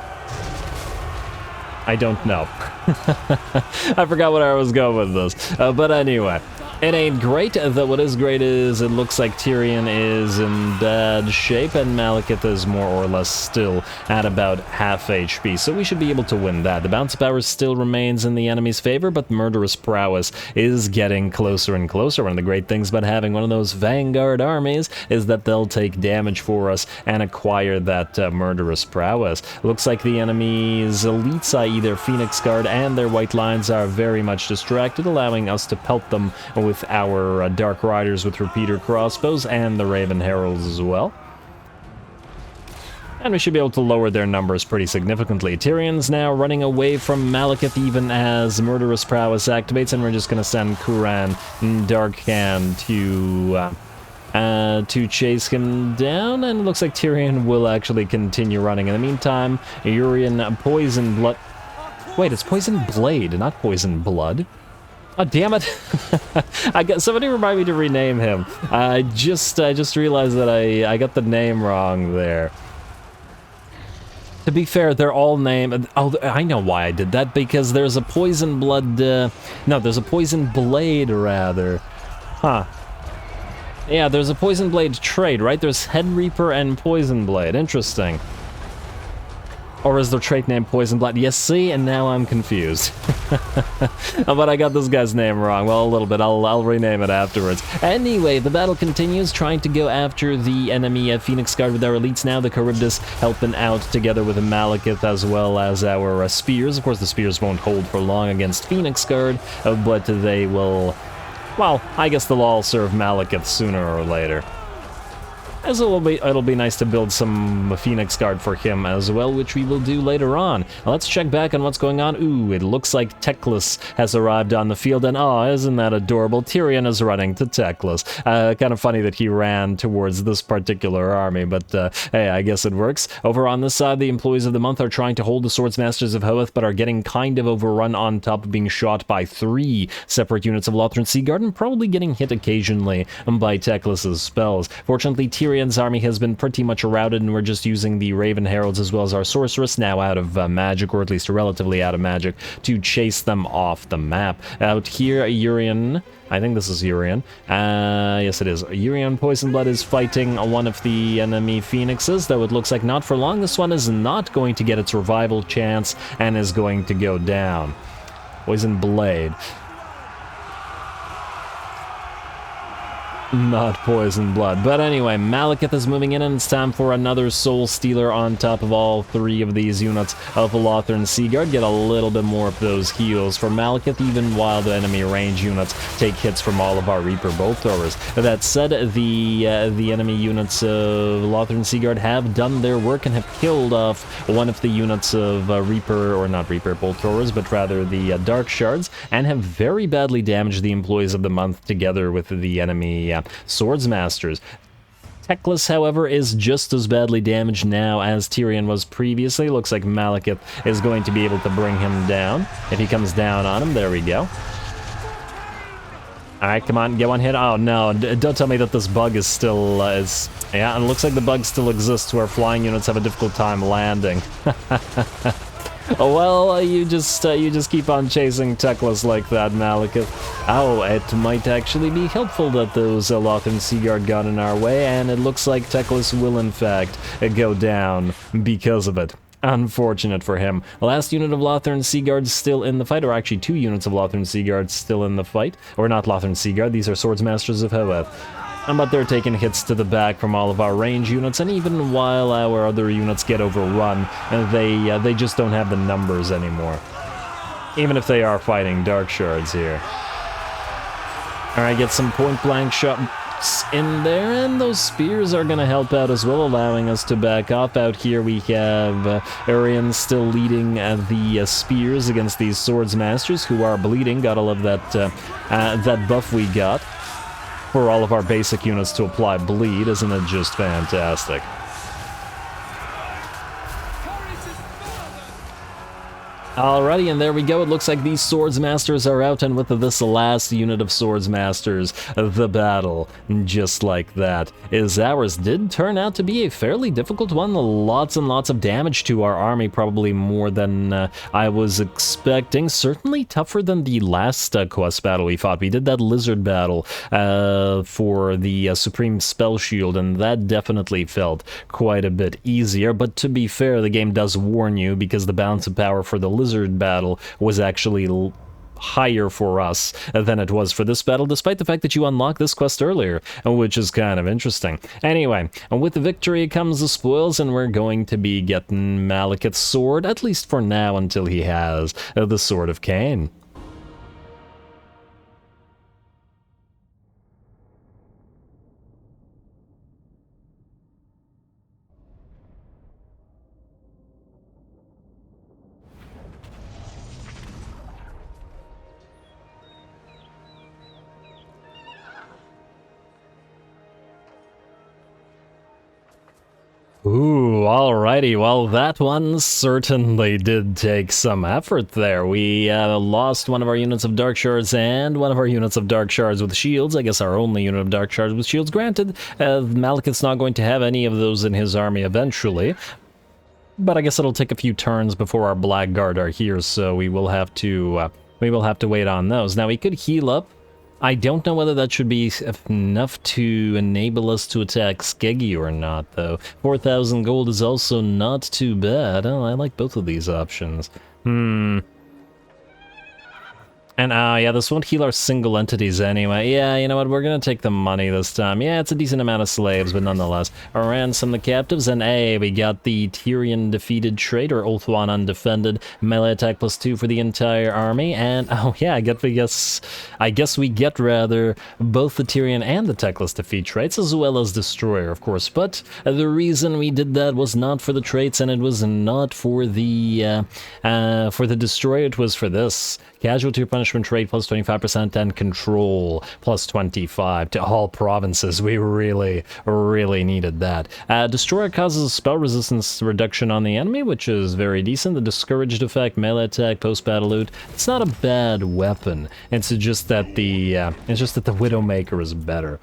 S1: I don't know. I forgot what I was going with this. But anyway, it ain't great, though what is great is it looks like Tyrion is in bad shape, and Malekith is more or less still at about half HP, so we should be able to win that. The bounce power still remains in the enemy's favor, but Murderous Prowess is getting closer and closer. One of the great things about having one of those Vanguard armies is that they'll take damage for us and acquire that Murderous Prowess. Looks like the enemy's elites, i.e. their Phoenix Guard and their White Lines, are very much distracted, allowing us to pelt them with our Dark Riders with repeater crossbows and the Raven Heralds as well. And we should be able to lower their numbers pretty significantly. Tyrion's now running away from Malekith even as Murderous Prowess activates, and we're just going to send Kuran and Darkhand to chase him down, and it looks like Tyrion will actually continue running. In the meantime, Urian Poison Blood... Wait, it's Poison Blade, not Poison Blood. Oh, damn it. Somebody remind me to rename him. I just realized that I got the name wrong there. To be fair, they're all named... Oh, I know why I did that, because there's a Poison Blood... No, there's a Poison Blade, rather. Huh. Yeah, there's a Poison Blade trade, right? There's Head Reaper and Poison Blade. Interesting. Or is the trait named Poison Blood? Yes, see, and now I'm confused. But I got this guy's name wrong. Well, a little bit. I'll rename it afterwards. Anyway, the battle continues, trying to go after the enemy Phoenix Guard with our elites now. The Charybdis helping out together with the Malekith as well as our spears. Of course, the spears won't hold for long against Phoenix Guard, but they will... Well, I guess they'll all serve Malekith sooner or later. As it'll be nice to build some Phoenix Guard for him as well, which we will do later on. Now let's check back on what's going on. Ooh, it looks like Teclis has arrived on the field, and oh, isn't that adorable? Tyrion is running to Teclis. Kind of funny that he ran towards this particular army, but hey, I guess it works. Over on this side, the employees of the month are trying to hold the Swordsmasters of Hoeth, but are getting kind of overrun on top of being shot by 3 separate units of Lothran Seaguard, and probably getting hit occasionally by Teclis' spells. Fortunately, Tyrion Tyrion's army has been pretty much routed, and we're just using the Raven Heralds as well as our Sorceress, now out of magic, or at least relatively out of magic, to chase them off the map. Out here, Urian, I think this is Urian. Yes, it is. Urian Poisonblood is fighting one of the enemy Phoenixes, though it looks like not for long. This one is not going to get its revival chance and is going to go down. Poison Blade. Not Poison Blood. But anyway, Malekith is moving in, and it's time for another Soul Stealer on top of all three of these units of Lothern Seaguard. Get a little bit more of those heals for Malekith, even while the enemy range units take hits from all of our Reaper Bolt Throwers. That said, the enemy units of Lothern Seaguard have done their work and have killed off one of the units of Reaper, or not Reaper Bolt Throwers, but rather the Dark Shards, and have very badly damaged the Employees of the Month together with the enemy Swordsmasters. Teclis, however, is just as badly damaged now as Tyrion was previously. Looks like Malekith is going to be able to bring him down. If he comes down on him, there we go. Alright, come on, get one hit. Oh no, don't tell me that this bug is still, yeah, and it looks like the bug still exists where flying units have a difficult time landing. Well, you just keep on chasing Teclis like that, Malekith. Oh, it might actually be helpful that those Lothern Seaguard got in our way, and it looks like Teclis will in fact go down because of it. Unfortunate for him. The last unit of Lothern Seaguard still in the fight, or actually 2 units of Lothern Seaguard still in the fight. Or not Lothern Seaguard, these are Swordsmasters of Hoeth. But they're taking hits to the back from all of our range units, and even while our other units get overrun, they just don't have the numbers anymore. Even if they are fighting Dark Shards here. Alright, get some point-blank shots in there, and those spears are going to help out as well, allowing us to back off. Out here we have Arian still leading the spears against these Swordsmasters, who are bleeding. Gotta love that, that buff we got for all of our basic units to apply bleed. Isn't it just fantastic? Alrighty, and there we go. It looks like these Swordsmasters are out, and with this last unit of Swordsmasters, the battle, just like that, is ours. Did turn out to be a fairly difficult one. Lots and lots of damage to our army, probably more than I was expecting. Certainly tougher than the last quest battle we fought. We did that lizard battle for the Supreme Spell Shield, and that definitely felt quite a bit easier. But to be fair, the game does warn you, because the balance of power for the lizard battle was actually higher for us than it was for this battle, despite the fact that you unlocked this quest earlier, which is kind of interesting. Anyway, with the victory comes the spoils, and we're going to be getting Malekith's sword, at least for now, until he has the Sword of Cain. Ooh, alrighty, well that one certainly did take some effort there. We lost one of our units of Dark Shards and one of our units of Dark Shards with shields. I guess our only unit of Dark Shards with shields. Granted, Malekith's not going to have any of those in his army eventually, but I guess it'll take a few turns before our Blackguard are here, so we will have to wait on those. Now, we could heal up. I don't know whether that should be enough to enable us to attack Skeggi or not, though. 4,000 gold is also not too bad. Oh, I like both of these options. And, yeah, this won't heal our single entities anyway. Yeah, you know what, we're gonna take the money this time. Yeah, it's a decent amount of slaves, but nonetheless. Ransom the captives, and we got the Tyrion defeated trait, or Ulthuan undefended. Melee attack +2 for the entire army, and, oh yeah, I guess we get, rather, both the Tyrion and the Teclis defeat traits, as well as Destroyer, of course. But the reason we did that was not for the traits, and it was not for the Destroyer, it was for this. Casualty punishment rate +25% and control +25 to all provinces. We really, really needed that. Destroyer causes a spell resistance reduction on the enemy, which is very decent. The discouraged effect, melee attack, post-battle loot. It's not a bad weapon. It's just that the Widowmaker is better.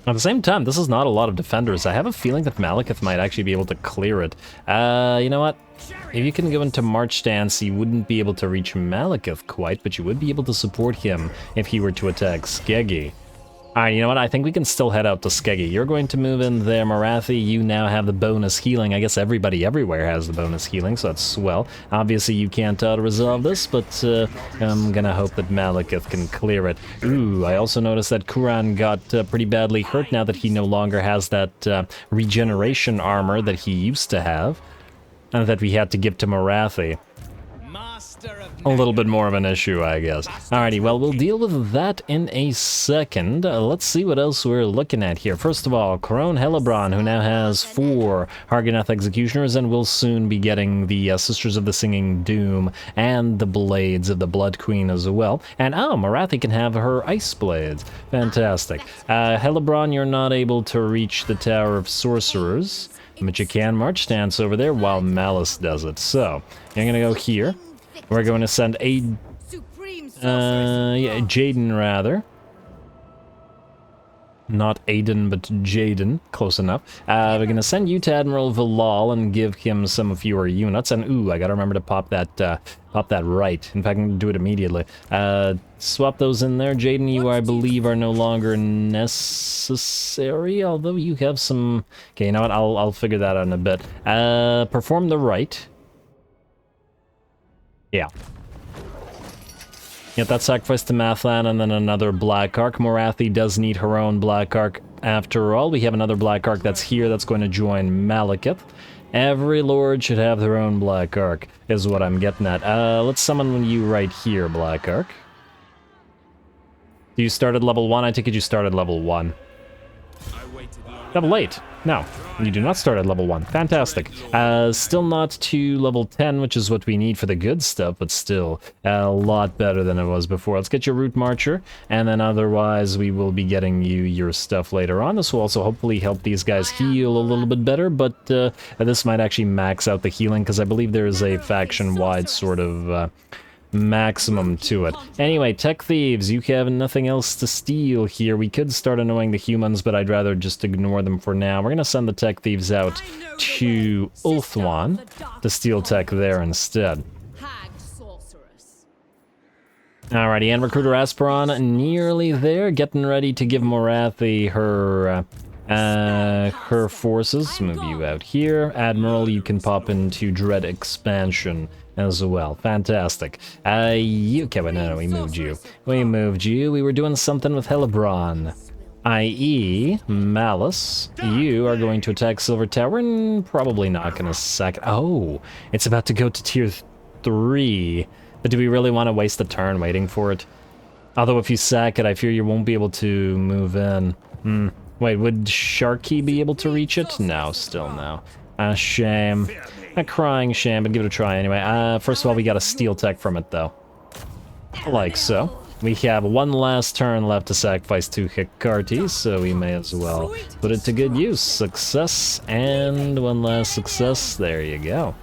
S1: At the same time, this is not a lot of defenders. I have a feeling that Malekith might actually be able to clear it. You know what? If you can go into March stance, you wouldn't be able to reach Malekith quite, but you would be able to support him if he were to attack Skeggi. Alright, you know what? I think we can still head out to Skeggi. You're going to move in there, Morathi. You now have the bonus healing. I guess everybody everywhere has the bonus healing, so that's swell. Obviously, you can't auto-resolve this, but I'm gonna hope that Malekith can clear it. Ooh, I also noticed that Kuran got pretty badly hurt now that he no longer has that regeneration armor that he used to have, and that we had to give to Morathi. A little bit more of an issue, I guess. Alrighty, well, we'll deal with that in a second. Let's see what else we're looking at here. First of all, Crone Hellebron, who now has 4 Hargonath Executioners, and will soon be getting the Sisters of the Singing Doom and the Blades of the Blood Queen as well. And, oh, Morathi can have her Ice Blades. Fantastic. Hellebron, you're not able to reach the Tower of Sorcerers, but you can march stance over there while Malice does it. So, you're gonna go here. We're going to send Jaden, rather. Not Aiden, but Jaden. Close enough. We're going to send you to Admiral Valal and give him some of your units. And, ooh, I got to remember to pop that right. In fact, I'm going to do it immediately. Swap those in there. Jaden, you, I believe, are no longer necessary, although you have some... Okay, you know what? I'll figure that out in a bit. Perform the rite. Yeah. Get that sacrifice to Mathlan and then another Black Ark. Morathi does need her own Black Ark after all. We have another Black Ark that's here that's going to join Malekith. Every lord should have their own Black Ark, is what I'm getting at. Let's summon you right here, Black Ark. Do you start at level 1? I take it you start at level 1. Level 8. No, you do not start at level 1. Fantastic. Still not to level 10, which is what we need for the good stuff, but still a lot better than it was before. Let's get your Root Marcher, and then otherwise we will be getting you your stuff later on. This will also hopefully help these guys heal a little bit better, but this might actually max out the healing, because I believe there is a faction-wide sort of... maximum to it. Anyway, Tech Thieves, you have nothing else to steal here. We could start annoying the humans, but I'd rather just ignore them for now. We're gonna send the Tech Thieves out to Ulthuan to steal tech there instead. Alrighty, and Recruiter Asperon nearly there, getting ready to give Morathi her forces. Move you out here. Admiral, you can pop into Dread Expansion as well. Fantastic. Okay, wait, no, we moved you. We moved you. We were doing something with Hellebron. I.e., Malice, you are going to attack Silver Tower and probably not going to sack it. Oh, it's about to go to tier 3. But do we really want to waste a turn waiting for it? Although if you sack it, I fear you won't be able to move in. Wait, would Sharky be able to reach it? No, still no. A shame. A crying shame, but give it a try anyway. First of all, we got a steel tech from it, though. Like so. We have one last turn left to sacrifice to Hecate, so we may as well put it to good use. Success, and one last success. There you go.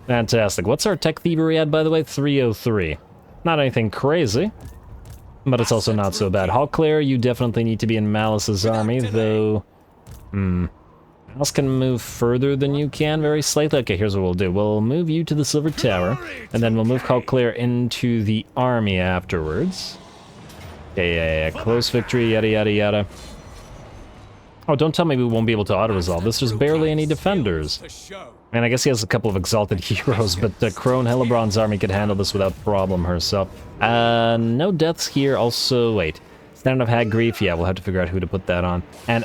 S1: Fantastic. What's our tech thievery at, by the way? 303. Not anything crazy, but it's also not so bad. Hawkclair, you definitely need to be in Malice's army, though... Malice can move further than you can, very slightly. Okay, here's what we'll do. We'll move you to the Silver Tower, and then we'll move Hawkclair into the army afterwards. Yeah. Close victory, yada yada yada. Oh, don't tell me we won't be able to auto-resolve this. There's barely any defenders. Man, I guess he has a couple of exalted heroes, but Crone Hellebron's army could handle this without problem herself. No deaths here. Also, wait. Stand of Hag Grief? Yeah, we'll have to figure out who to put that on. And...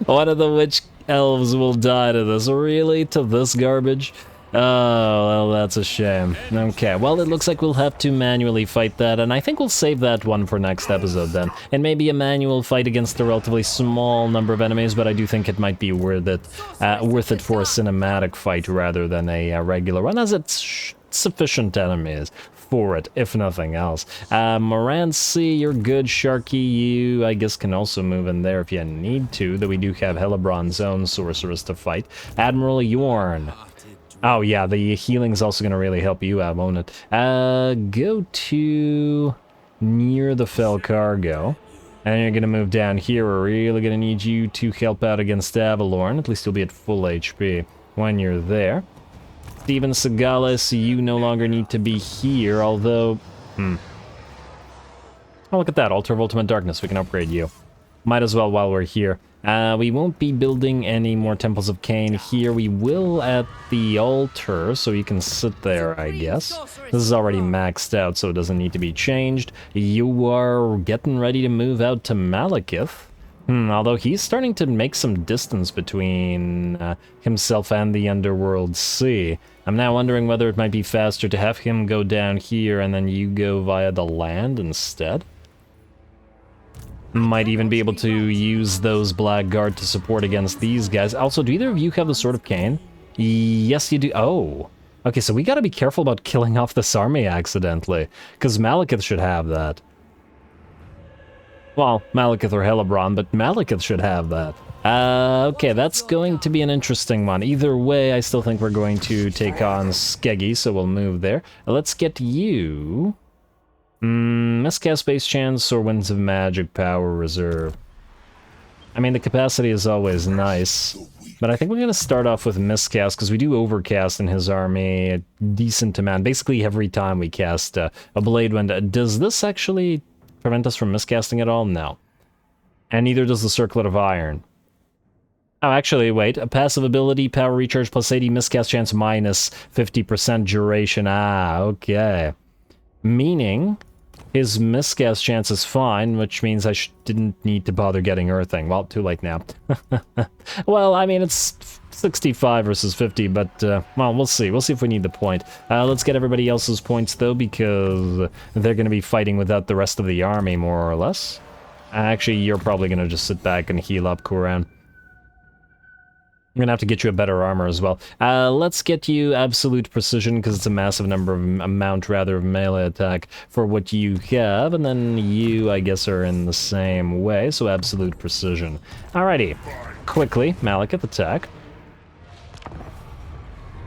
S1: one of the Witch Elves will die to this. Really? To this garbage? Oh, well, that's a shame. Okay, well, it looks like we'll have to manually fight that, and I think we'll save that one for next episode then. And maybe a manual fight against a relatively small number of enemies, but I do think it might be worth it for a cinematic fight rather than a regular one, as it's sufficient enemies for it, if nothing else. Morancy, you're good. Sharky, you, I guess, can also move in there if you need to, though we do have Hellebron's own sorceress to fight. Admiral Yorn. Oh, yeah, the healing's also going to really help you out, won't it? Go to near the Fell Cargo. And you're gonna move down here. We're really gonna need you to help out against Avalorn. At least you'll be at full HP when you're there. Steven Segalis, you no longer need to be here, although... Oh, look at that. Altar of Ultimate Darkness. We can upgrade you. Might as well while we're here. We won't be building any more Temples of Cain here. We will at the altar, so you can sit there, I guess. This is already maxed out, so it doesn't need to be changed. You are getting ready to move out to Malekith. Although he's starting to make some distance between himself and the Underworld Sea. I'm now wondering whether it might be faster to have him go down here and then you go via the land instead. Might even be able to use those Blackguard to support against these guys. Also, do either of you have the Sword of Cain? Yes, you do. Oh. Okay, so we gotta be careful about killing off this army accidentally, because Malekith should have that. Well, Malekith or Helebron, but Malekith should have that. Okay, that's going to be an interesting one. Either way, I still think we're going to take on Skeggi, so we'll move there. Let's get you... Miscast base chance or Winds of Magic power reserve. I mean, the capacity is always nice, but I think we're going to start off with miscast because we do overcast in his army a decent amount. Basically, every time we cast a Blade Wind. Does this actually prevent us from miscasting at all? No. And neither does the Circlet of Iron. Oh, actually, wait. A passive ability, power recharge plus 80, miscast chance minus 50% duration. Ah, okay. Meaning... his miscast chance is fine, which means I didn't need to bother getting Earthing. Well, too late now. Well, I mean, it's 65 versus 50, but, well, we'll see. We'll see if we need the point. Let's get everybody else's points, though, because they're going to be fighting without the rest of the army, more or less. Actually, you're probably going to just sit back and heal up, Kuran. I'm gonna have to get you a better armor as well. Let's get you absolute precision, because it's a massive amount of melee attack for what you have, and then you, I guess, are in the same way, so absolute precision. Alrighty, quickly, Malekith, attack.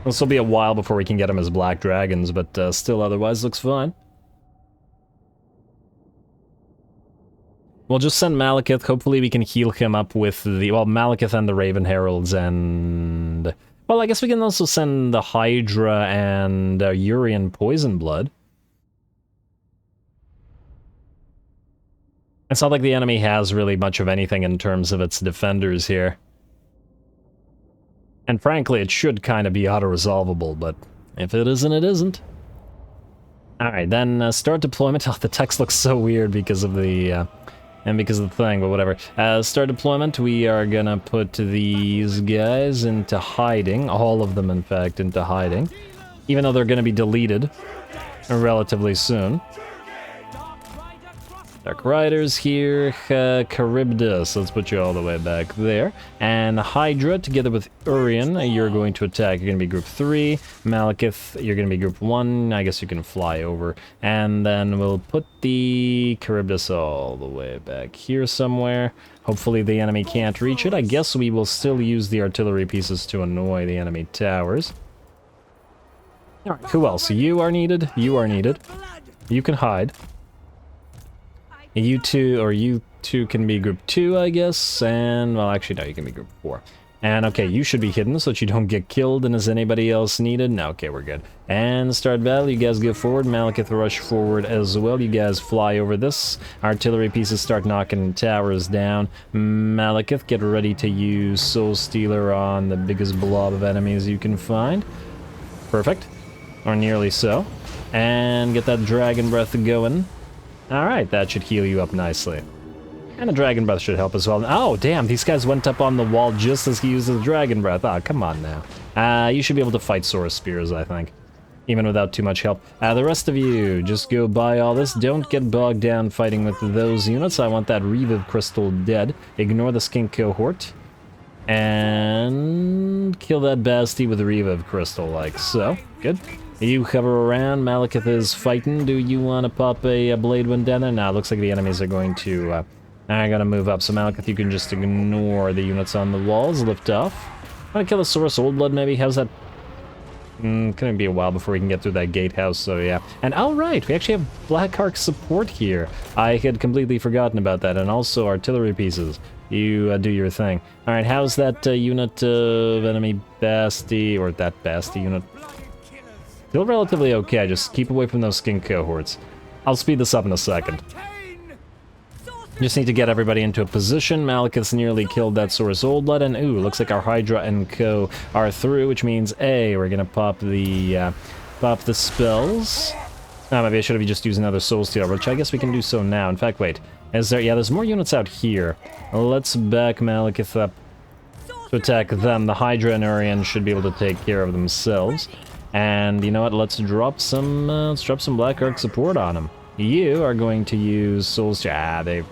S1: This will be a while before we can get him as Black Dragons, but still otherwise looks fine. We'll just send Malekith. Hopefully we can heal him up with the... well, Malekith and the Raven Heralds and... well, I guess we can also send the Hydra and Urian Poison Blood. It's not like the enemy has really much of anything in terms of its defenders here. And frankly, it should kind of be auto-resolvable, but if it isn't, it isn't. Alright, then start deployment. Oh, the text looks so weird because of the... and because of the thing, but whatever. Start deployment, we are gonna put these guys into hiding. All of them, in fact, into hiding. Even though they're gonna be deleted relatively soon. Dark Riders here, Charybdis, let's put you all the way back there. And Hydra, together with Urian, you're going to attack. You're going to be Group 3. Malekith, you're going to be Group 1. I guess you can fly over. And then we'll put the Charybdis all the way back here somewhere. Hopefully the enemy can't reach it. I guess we will still use the artillery pieces to annoy the enemy towers. Alright, who else? You are needed. You are needed. You can hide. You two can be Group 2, I guess, and, well, actually, no, you can be Group 4. And, okay, you should be hidden so that you don't get killed, and is anybody else needed? No, okay, we're good. And start battle, you guys go forward, Malekith rush forward as well, you guys fly over this. Artillery pieces start knocking towers down. Malekith, get ready to use Soul Stealer on the biggest blob of enemies you can find. Perfect. Or nearly so. And get that Dragon Breath going. Alright, that should heal you up nicely. And the Dragon Breath should help as well. Oh, damn, these guys went up on the wall just as he used the Dragon Breath. Ah, come on now. You should be able to fight Saurus Spears, I think. Even without too much help. The rest of you, just go buy all this. Don't get bogged down fighting with those units. I want that Reviv Crystal dead. Ignore the Skink Cohort. And kill that Basti with the Reviv Crystal, like so. Good. You hover around, Malekith is fighting. Do you want to pop a Blade Wind down there? Nah, looks like the enemies are going to... I gotta move up, so Malekith, you can just ignore the units on the walls, lift off. I'm gonna kill a Saurus Old Blood, maybe? How's that? Gonna be a while before we can get through that gatehouse, so yeah. And oh right, we actually have Black Ark support here. I had completely forgotten about that, and also artillery pieces. You do your thing. Alright, how's that unit of enemy Basti, or that Basti unit? Still relatively okay, just keep away from those skin cohorts. I'll speed this up in a second. Just need to get everybody into a position. Malekith's nearly killed that Saurus Oldblood, and ooh, looks like our Hydra and Co are through, which means A, we're gonna pop the spells. Oh, maybe I should have just used another Soul Stealer, which I guess we can do so now. In fact, wait, is there? Yeah, there's more units out here. Let's back Malekith up to attack them. The Hydra and Urian should be able to take care of themselves. And you know what? Let's drop some Black Ark support on them. You are going to use Soul Stealer. Ah, they've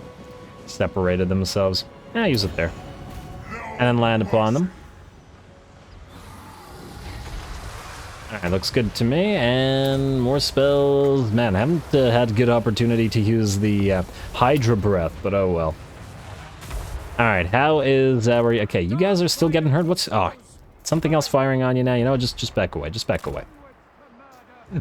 S1: separated themselves. Use it there. And then land upon them. Alright, looks good to me. And more spells. Man, I haven't had good opportunity to use the Hydra Breath, but oh well. Alright, how is our... Okay, you guys are still getting hurt? What's... Oh, something else firing on you now? You know, just back away. Just back away.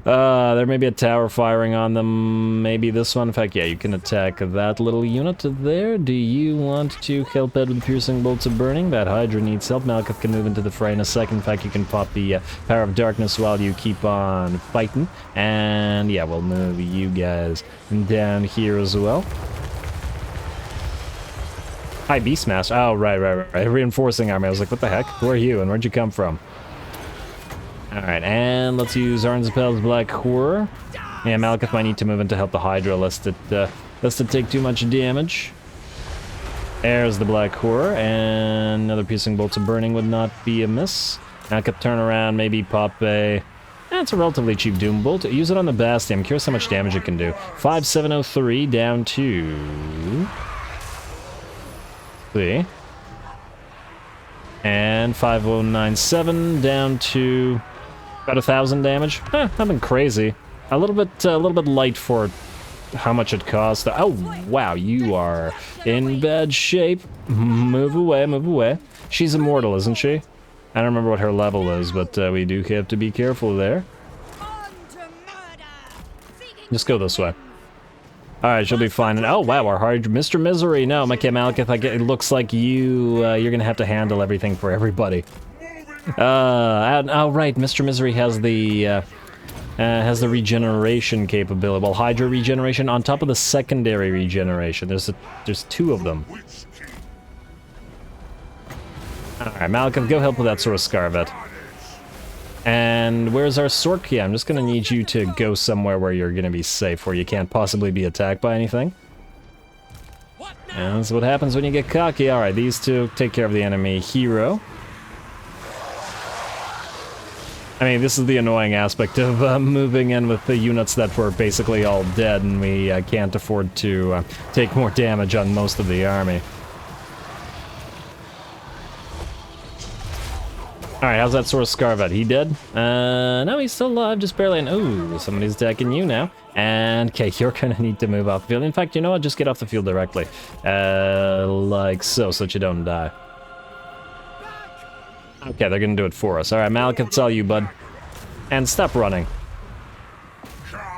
S1: There may be a tower firing on them. Maybe this one. In fact, yeah, you can attack that little unit there. Do you want to help out with the piercing bolts of burning? That Hydra needs help. Malekith can move into the fray in a second. In fact, you can pop the power of darkness while you keep on fighting. And yeah, we'll move you guys down here as well. Hi, Beastmaster. Oh, right. Reinforcing army. I was like, what the heck? Who are you and where'd you come from? Alright, and let's use Arnzapel's Black Horror. Yeah, Malekith might need to move in to help the Hydra lest it take too much damage. There's the Black Horror, and another piercing bolts of burning would not be amiss. Malekith turn around, maybe pop a... That's a relatively cheap Doom Bolt. Use it on the Bastion. I'm curious how much damage it can do. 5703 down to... See. And 5097 down to... About 1,000 damage. Nothing crazy. A little bit light for how much it costs. Oh wow, you are in bad shape. Move away, move away. She's immortal, isn't she? I don't remember what her level is, but we do have to be careful there. Just go this way. All right, she'll be fine. And oh wow, our hard Mr. Misery. No, okay, Malekith. It looks like you're gonna have to handle everything for everybody. Oh right, Mr. Misery has the regeneration capability. Well, Hydra regeneration on top of the secondary regeneration. There's two of them. Alright, Malekith, go help with that sort of Scarvet. And where's our Sork? Yeah, I'm just gonna need you to go somewhere where you're gonna be safe, where you can't possibly be attacked by anything. And that's what happens when you get cocky. Alright, these two take care of the enemy hero. I mean, this is the annoying aspect of moving in with the units that were basically all dead, and we can't afford to take more damage on most of the army. Alright, how's that sort of Scarvet? He dead? No, he's still alive, just barely. And ooh, somebody's attacking you now. And okay, you're gonna need to move off the field. In fact, you know what? Just get off the field directly. Like so that you don't die. Okay, they're gonna do it for us. Alright, Malekith, it's all you, bud. And stop running.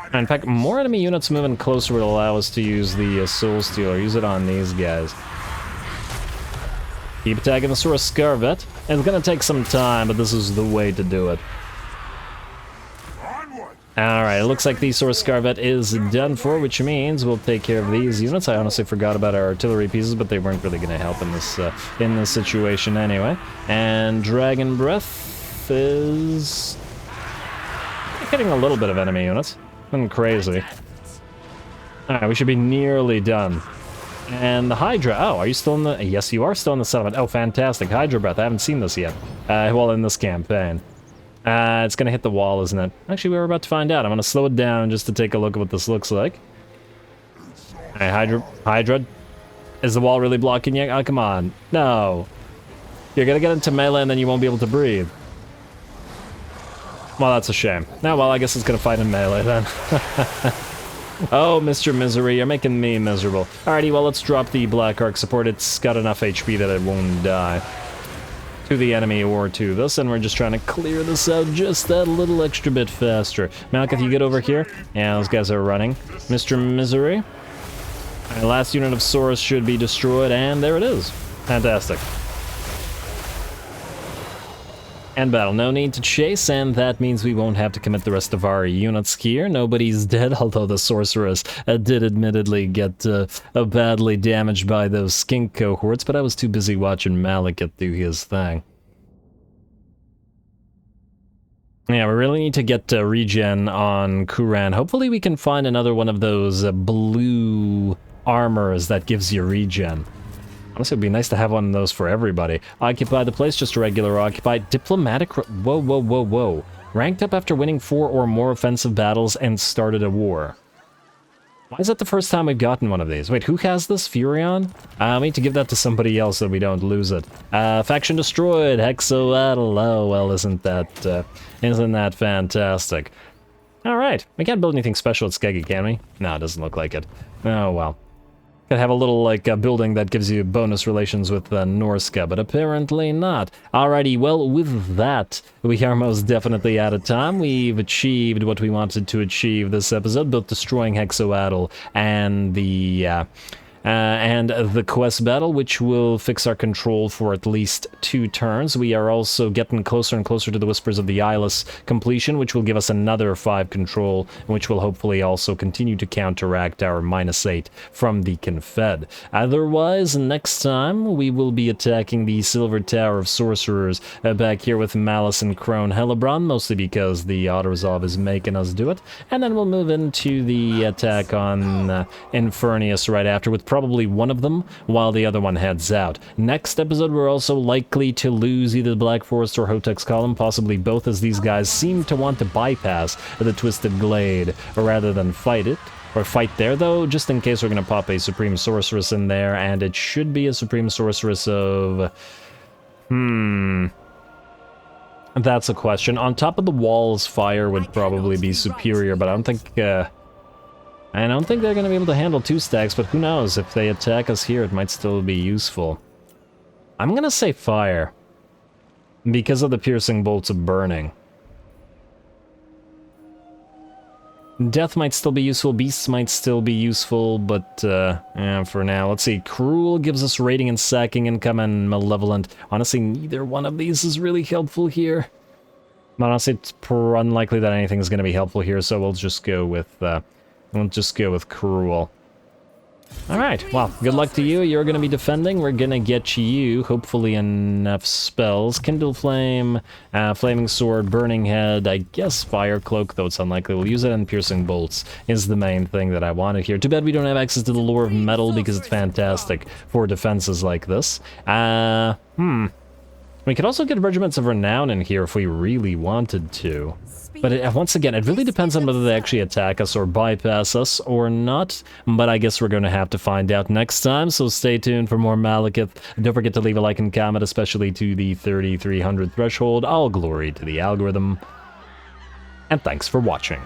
S1: And in fact, more enemy units moving closer will allow us to use the Soul Stealer. Use it on these guys. Keep attacking the Saurus Scarvet. It's gonna take some time, but this is the way to do it. Alright, it looks like the Saurus Scarvet is done for, which means we'll take care of these units. I honestly forgot about our artillery pieces, but they weren't really going to help in this situation anyway. And Dragon Breath is hitting a little bit of enemy units. Nothing crazy. Alright, we should be nearly done. And the Hydra, oh, are you still in the... Yes, you are still in the settlement. Oh, fantastic. Hydra Breath, I haven't seen this yet. Well, in this campaign. It's gonna hit the wall, isn't it? Actually, we were about to find out. I'm gonna slow it down just to take a look at what this looks like. Alright, Hydra. Is the wall really blocking you? Oh, come on. No. You're gonna get into melee and then you won't be able to breathe. Well, that's a shame. Now, well, I guess it's gonna fight in melee then. Oh, Mr. Misery, you're making me miserable. Alrighty, well, let's drop the Black Ark support. It's got enough HP that it won't die. to the enemy or to this, and we're just trying to clear this out just that little extra bit faster. Malekith, you get over here. Yeah, those guys are running. Mr. Misery. Our last unit of Saurus should be destroyed, and there it is. Fantastic. End battle. No need to chase, and that means we won't have to commit the rest of our units here. Nobody's dead, although the Sorceress did admittedly get badly damaged by those skink cohorts, but I was too busy watching Malekith do his thing. Yeah, we really need to get regen on Kuran. Hopefully we can find another one of those blue armors that gives you regen. Honestly, it'd be nice to have one of those for everybody. Occupy the place, just a regular occupy. Diplomatic... Whoa, whoa, whoa, whoa. Ranked up after winning 4 or more offensive battles and started a war. Why is that the first time we've gotten one of these? Wait, who has this? Furion? I need to give that to somebody else so we don't lose it. Faction destroyed. Hexoatl. Oh, well, isn't that fantastic? Alright. We can't build anything special at Skeggi, can we? No, it doesn't look like it. Oh, well. Could have a little, like, building that gives you bonus relations with Norska, but apparently not. Alrighty, well, with that, we are most definitely out of time. We've achieved what we wanted to achieve this episode, both destroying Hexoatl and the quest battle, which will fix our control for at least 2 turns. We are also getting closer and closer to the Whispers of the Eyeless completion, which will give us another 5 control, which will hopefully also continue to counteract our -8 from the Confed. Otherwise, next time, we will be attacking the Silver Tower of Sorcerers back here with Malice and Crone Hellebron, mostly because the auto-resolve is making us do it, and then we'll move into the attack on Infernius right after, with probably one of them, while the other one heads out. Next episode, we're also likely to lose either the Black Forest or Hotek's Column, possibly both, as these guys seem to want to bypass the Twisted Glade rather than fight it. Or fight there, though, just in case we're going to pop a Supreme Sorceress in there, and it should be a Supreme Sorceress of... That's a question. On top of the walls, fire would probably be superior, but I don't think they're going to be able to handle 2 stacks, but who knows? If they attack us here, it might still be useful. I'm going to say fire, because of the piercing bolts of burning. Death might still be useful, beasts might still be useful, but yeah, for now. Let's see, Cruel gives us raiding and sacking income, and Malevolent. Honestly, neither one of these is really helpful here. But honestly, it's unlikely that anything is going to be helpful here, so we'll just go with Cruel. Alright, well, good luck to you. You're going to be defending. We're going to get you, hopefully, enough spells. Kindle Flame, Flaming Sword, Burning Head, I guess Fire Cloak, though it's unlikely we'll use it, and Piercing Bolts is the main thing that I wanted here. Too bad we don't have access to the Lore of Metal, because it's fantastic for defenses like this. We could also get Regiments of Renown in here if we really wanted to. But once again, it really depends on whether they actually attack us or bypass us or not. But I guess we're going to have to find out next time, so stay tuned for more Malekith. Don't forget to leave a like and comment, especially to the 3,300 threshold. All glory to the algorithm. And thanks for watching.